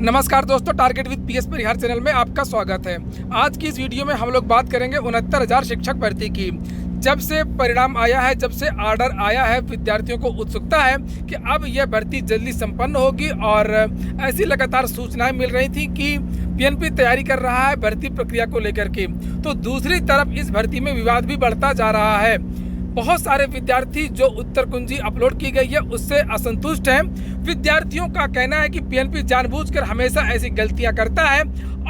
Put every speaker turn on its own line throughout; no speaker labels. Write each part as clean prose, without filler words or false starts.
नमस्कार दोस्तों, target with PS Parihar channel में आपका स्वागत है। आज की इस वीडियो में हम लोग बात करेंगे 69,000 शिक्षक भर्ती की। जब से परिणाम आया है, जब से ऑर्डर आया है, विद्यार्थियों को उत्सुकता है कि अब यह भर्ती जल्दी संपन्न होगी और ऐसी लगातार सूचनाएं मिल रही थी कि पीएनपी तैयारी कर रहा है भर्ती प्रक्रिया को लेकर के। तो दूसरी तरफ इस भर्ती में विवाद भी बढ़ता जा रहा है। बहुत सारे विद्यार्थी जो उत्तर कुंजी अपलोड की गई है उससे असंतुष्ट हैं। विद्यार्थियों का कहना है कि पीएनपी जानबूझकर हमेशा ऐसी गलतियां करता है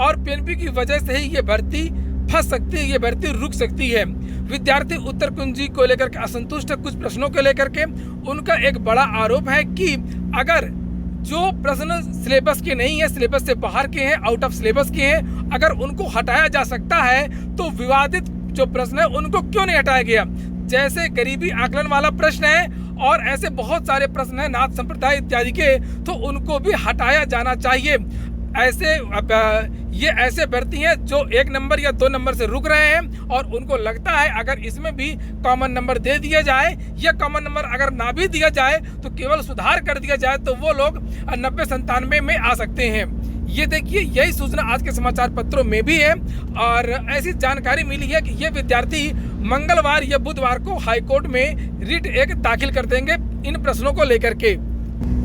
और पीएनपी की वजह से ही ये भर्ती फंस सकती है, ये भर्ती रुक सकती है। विद्यार्थी उत्तर कुंजी को लेकर के असंतुष्ट है। कुछ प्रश्नों को लेकर के उनका एक बड़ा आरोप है कि अगर जो प्रश्न सिलेबस के नहीं है, सिलेबस से बाहर के हैं, आउट ऑफ सिलेबस के हैं, अगर उनको हटाया जा सकता है तो विवादित जो प्रश्न है उनको क्यों नहीं हटाया गया। जैसे गरीबी आकलन वाला प्रश्न है और ऐसे बहुत सारे प्रश्न हैं नाथ संप्रदाय इत्यादि के, तो उनको भी हटाया जाना चाहिए। ये ऐसे भर्ती हैं जो 1 नंबर या 2 नंबर से रुक रहे हैं और उनको लगता है अगर इसमें भी कॉमन नंबर दे दिया जाए या कॉमन नंबर अगर ना भी दिया जाए तो केवल सुधार कर दिया जाए तो वो लोग 90-97 में आ सकते हैं। ये देखिए, यही सूचना आज के समाचार पत्रों में भी है और ऐसी जानकारी मिली है कि ये विद्यार्थी मंगलवार या बुधवार को हाईकोर्ट में रिट एक दाखिल कर देंगे इन प्रश्नों को लेकर के।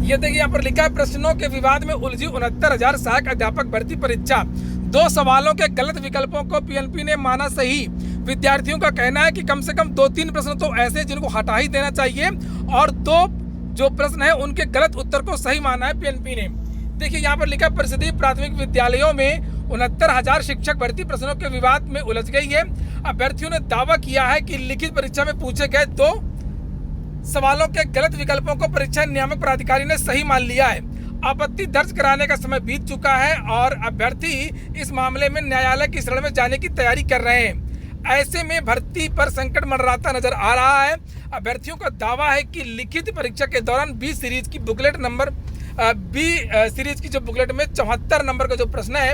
ये देखिए, यहाँ पर लिखा है, प्रश्नों के विवाद में उलझी 69,000 सहायक अध्यापक भर्ती परीक्षा। 2 सवालों के गलत विकल्पों को पीएनपी ने माना सही। विद्यार्थियों का कहना है कि कम से कम 2-3 प्रश्न तो ऐसे जिनको हटा ही देना चाहिए और 2 जो प्रश्न है उनके गलत उत्तर को सही माना है पीएनपी ने। देखिए, यहाँ पर लिखा, परिषदीय प्राथमिक विद्यालयों में 69,000 शिक्षक भर्ती प्रश्नों के विवाद में उलझ गई है। अभ्यर्थियों ने दावा किया है कि लिखित परीक्षा में पूछे गए 2 सवालों के गलत विकल्पों को परीक्षा नियामक प्राधिकारी ने सही मान लिया है। आपत्ति दर्ज कराने का समय बीत चुका है और अभ्यर्थी इस मामले में न्यायालय की शरण में जाने की तैयारी कर रहे हैं। ऐसे में भर्ती पर संकट मंडराता नजर आ रहा है। अभ्यर्थियों का दावा है कि लिखित परीक्षा के दौरान बी सीरीज की बुकलेट में 74 नंबर का जो प्रश्न है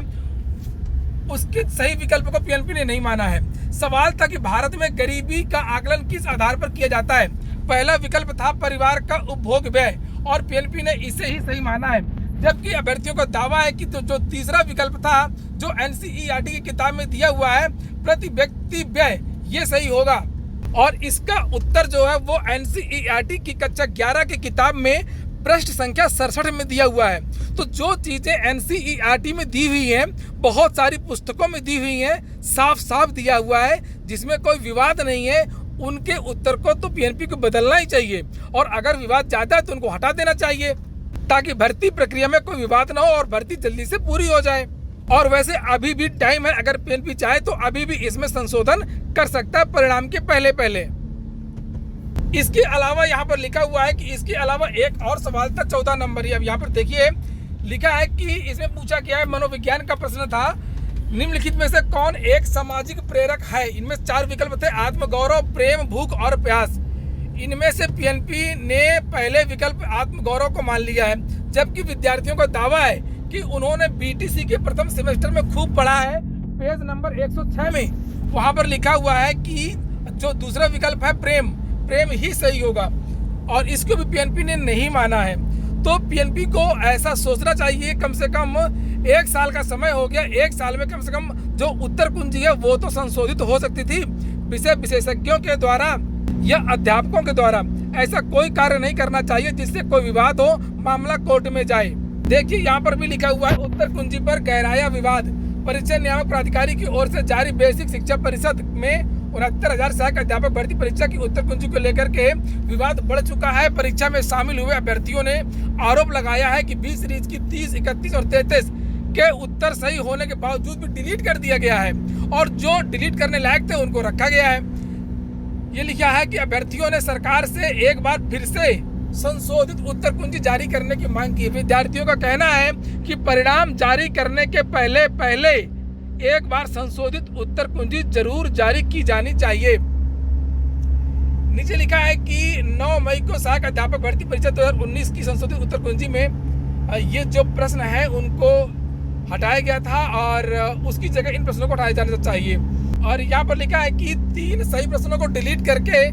उसके सही विकल्प को पीएनपी ने नहीं माना है। सवाल था कि भारत में गरीबी का आकलन किस आधार पर किया जाता है। पहला विकल्प था परिवार का उपभोग व्यय और पीएनपी ने इसे ही सही माना है, जबकि अभ्यर्थियों का दावा है कि तो जो तीसरा विकल्प था जो एनसीईआरटी की किताब में दिया हुआ है प्रति व्यक्ति व्यय, ये सही होगा। और इसका उत्तर जो है वो एनसीईआरटी की कक्षा 11 की किताब में पृष्ठ संख्या 67 में दिया हुआ है। तो जो चीजें एनसीईआरटी में दी हुई हैं, बहुत सारी पुस्तकों में दी हुई हैं, साफ साफ दिया हुआ है, जिसमें कोई विवाद नहीं है, उनके उत्तर को तो पीएनपी को बदलना ही चाहिए और अगर विवाद ज्यादा है तो उनको हटा देना चाहिए ताकि भर्ती प्रक्रिया में कोई विवाद ना हो और भर्ती जल्दी से पूरी हो जाए। और वैसे अभी भी टाइम है, अगर पीएनपी चाहे तो अभी भी इसमें संशोधन कर सकता है परिणाम के पहले। इसके अलावा यहाँ पर लिखा हुआ है कि इसके अलावा एक और सवाल था 14 नंबर। अब यहाँ पर देखिए लिखा है कि इसमें पूछा गया है, मनोविज्ञान का प्रश्न था, निम्नलिखित में से कौन एक सामाजिक प्रेरक है। इनमें 4 विकल्प थे, आत्मगौरव, प्रेम, भूख और प्यास। इनमें से पीएनपी ने पहले विकल्प आत्मगौरव को मान लिया है, जबकि विद्यार्थियों का दावा है कि उन्होंने बीटीसी के प्रथम सेमेस्टर में खूब पढ़ा है। पेज नंबर 106 में वहां पर लिखा हुआ है कि जो दूसरा विकल्प है प्रेम ही सही होगा और इसको भी पीएनपी ने नहीं माना है। तो पीएनपी को ऐसा सोचना चाहिए, कम से कम 1 साल का समय हो गया, 1 साल में कम से कम जो उत्तर कुंजी है वो तो संशोधित हो सकती थी। विषय विशेषज्ञों के द्वारा या अध्यापकों के द्वारा ऐसा कोई कार्य नहीं करना चाहिए जिससे कोई विवाद हो, मामला कोर्ट में जाए। देखिए, यहाँ पर भी लिखा हुआ है, उत्तर कुंजी पर गहराया विवाद। परीक्षा नियामक प्राधिकारी की ओर से जारी बेसिक शिक्षा परिषद में 69,000 सहायक अध्यापक भर्ती परीक्षा की उत्तर कुंजी को लेकर के विवाद बढ़ चुका है। परीक्षा में शामिल हुए अभ्यर्थियों ने आरोप लगाया है कि बी सीरीज की 30, 31 और 33 के उत्तर सही होने के बावजूद भी डिलीट कर दिया गया है और जो डिलीट करने लायक थे उनको रखा गया है। ये लिखा है कि अभ्यर्थियों ने सरकार से एक बार फिर से संशोधित उत्तर कुंजी जारी करने की मांग की। विद्यार्थियों का कहना है कि परिणाम जारी करने के पहले एक बार संशोधित उत्तर कुंजी जरूर जारी की जानी चाहिए। नीचे लिखा है कि 9 मई को सहायक अध्यापक भर्ती परीक्षा 2019 की संशोधित उत्तर कुंजी में ये जो प्रश्न है उनको हटाया गया था और उसकी जगह इन प्रश्नों को हटाया जाना चाहिए। और यहाँ पर लिखा है कि 3 सही प्रश्नों को डिलीट करके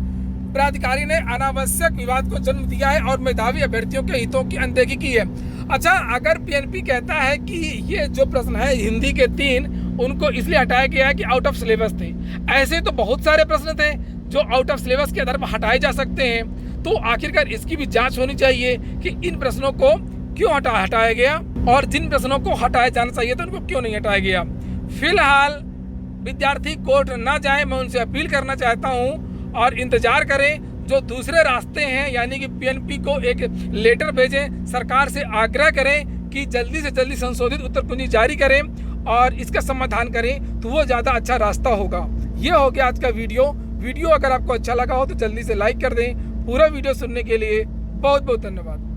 प्राधिकारी ने अनावश्यक विवाद को जन्म दिया है और मेधावी अभ्यर्थियों के हितों की अनदेखी की है। अच्छा, अगर पीएनपी कहता है कि ये जो प्रश्न है हिंदी के 3 उनको इसलिए हटाया गया है कि आउट ऑफ सिलेबस थे, ऐसे तो बहुत सारे प्रश्न थे जो आउट ऑफ सिलेबस के आधार पर हटाए जा सकते हैं। तो आखिरकार इसकी भी जांच होनी चाहिए कि इन प्रश्नों को क्यों हटाया गया और जिन प्रश्नों को हटाया जाना चाहिए तो उनको क्यों नहीं हटाया गया। फिलहाल विद्यार्थी कोर्ट ना जाए, मैं उनसे अपील करना चाहता हूँ और इंतजार करें जो दूसरे रास्ते हैं, यानी कि पीएनपी को एक लेटर भेजें, सरकार से आग्रह करें कि जल्दी से जल्दी संशोधित उत्तर कुंजी जारी करें और इसका समाधान करें, तो वो ज़्यादा अच्छा रास्ता होगा। ये हो गया आज का वीडियो अगर आपको अच्छा लगा हो तो जल्दी से लाइक कर दें। पूरा वीडियो सुनने के लिए बहुत बहुत धन्यवाद।